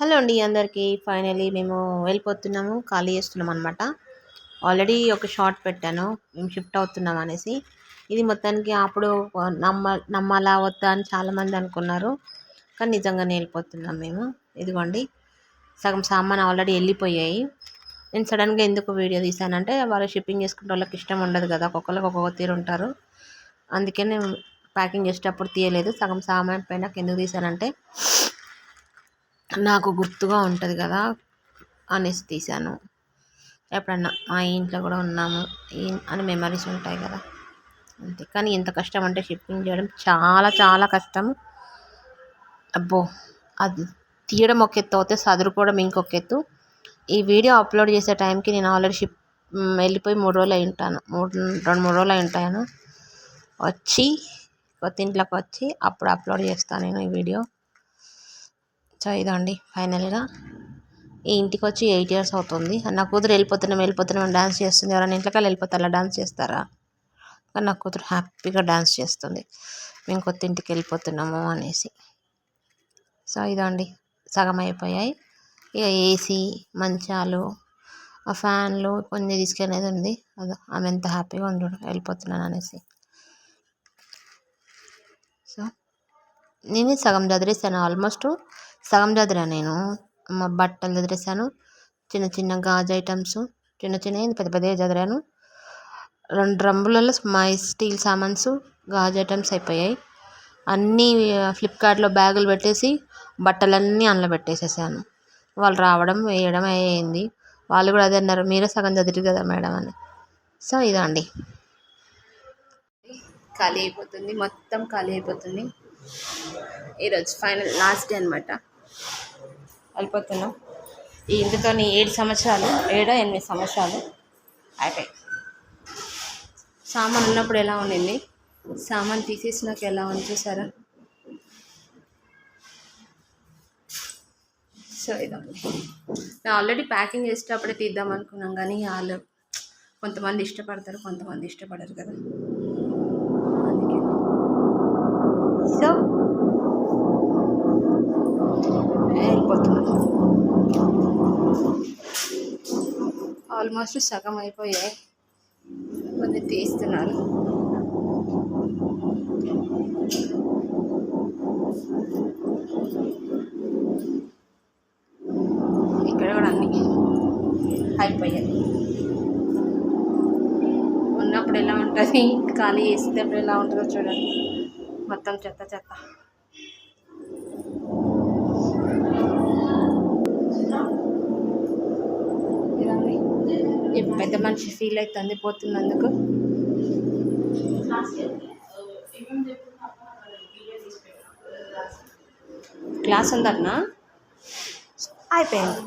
Hello అండి అందరికీ. Finally మేము వెళ్ళిపోతున్నాము, ఖాళీ చేస్తున్నాం అనమాట. ఆల్రెడీ ఒక షార్ట్ పెట్టాను మేము షిఫ్ట్ అవుతున్నాం అనేసి. ఇది మొత్తానికి అప్పుడు నమ్మాలా వద్దా అని చాలామంది అనుకున్నారు, కానీ నిజంగానే వెళ్ళిపోతున్నాం మేము. ఇదిగోండి, సగం సామాన్ ఆల్రెడీ వెళ్ళిపోయాయి. నేను సడన్గా ఎందుకు వీడియో తీసానంటే, వాళ్ళు షిప్పింగ్ చేసుకుంటే వాళ్ళకి ఇష్టం ఉండదు కదా, ఒక్కొక్కరికి ఒక్కొక్క తీరు ఉంటారు. అందుకే నేను ప్యాకింగ్ చేసేటప్పుడు తీయలేదు. సగం సామాన్ పైన ఎందుకు తీసానంటే, నాకు గుర్తుగా ఉంటుంది కదా అనేసి తీశాను. ఎప్పుడన్నా మా ఇంట్లో కూడా ఉన్నాము అని మెమరీస్ ఉంటాయి కదా, అంతే. కానీ ఎంత కష్టం అంటే షిప్పింగ్ చేయడం చాలా చాలా కష్టం. అబ్బో, అది తీయడం ఒక ఎత్తు అవుతే చదువుకోవడం ఇంకొక ఎత్తు. ఈ వీడియో అప్లోడ్ చేసే టైంకి నేను ఆల్రెడీ వెళ్ళిపోయి 3 రోజులు అయి ఉంటాను, 2-3 రోజులు అయి ఉంటాను వచ్చి, కొత్త ఇంట్లోకి వచ్చి అప్పుడు అప్లోడ్ చేస్తాను నేను ఈ వీడియో. సో ఇదండి, ఫైనల్గా ఈ ఇంటికి వచ్చి 8 years అవుతుంది. నా కూతురు వెళ్ళిపోతున్నాం డాన్స్ చేస్తుంది. ఎవరైనా ఇంట్లోకి వెళ్ళిపోతారా, డాన్స్ చేస్తారా? కానీ నా కూతురు హ్యాపీగా డాన్స్ చేస్తుంది, మేము కొత్త ఇంటికి వెళ్ళిపోతున్నాము అనేసి. సో ఇదండి, సగం అయిపోయాయి. ఇక ఏసీ, మంచాలు, ఆ ఫ్యాన్లు కొన్ని తీసుకెళ్ళేది ఉంది. అదో ఆమె ఎంత హ్యాపీగా ఉంది వెళ్ళిపోతున్నాను అనేసి. సో నేనే సగం చదివేసాను, ఆల్మోస్ట్ సగం చదిరా. నేను మా బట్టలు చదివేసాను, చిన్న చిన్న గాజు ఐటమ్స్, చిన్న చిన్న పెద్ద పెద్దవి చదివాను. 2 డ్రమ్ములలో మా స్టీల్ సామాన్స్, గాజు ఐటమ్స్ అయిపోయాయి. అన్నీ ఫ్లిప్కార్ట్లో బ్యాగులు పెట్టేసి బట్టలన్నీ అందులో పెట్టేసేసాను. వాళ్ళు రావడం వేయడం అయ్యింది. వాళ్ళు కూడా అదే అన్నారు, మీరే సగం చదివారు కదా మేడం అని. సో ఇదండి, ఖాళీ అయిపోతుంది, మొత్తం ఖాళీ అయిపోతుంది. ఈరోజు ఫైనల్ లాస్ట్ డే అనమాట. వెళ్ళిపోతున్నాం. ఈ ఇంటితో 7 సంవత్సరాలు, 8 సంవత్సరాలు అయిపోయి. సామాన్ ఉన్నప్పుడు ఎలా ఉండింది, సామాన్ తీసేసినాక ఎలా ఉంది చూసారా? సో ఇదండి, నేను ఆల్రెడీ ప్యాకింగ్ చేసేటప్పుడే తీద్దాం అనుకున్నాం, కానీ వాళ్ళు కొంతమంది ఇష్టపడతారు, కొంతమంది ఇష్టపడరు కదా, అందుకే. సో వెళ్ళిపోతున్నాం. ఆల్మోస్ట్ సగం అయిపోయాయి, కొన్ని తీస్తున్నారు. ఇక్కడ కూడా అన్నీ అయిపోయాయి. ఉన్నప్పుడు ఎలా ఉంటుంది, ఖాళీ చేసేటప్పుడు ఎలా ఉంటుందో చూడండి, మొత్తం చెత్త చెత్త. ఈ పెద్ద మనిషి ఫీల్ అవుతుంది పోతున్నందుకు. క్లాస్ ఉందన్నా అయిపోయింది.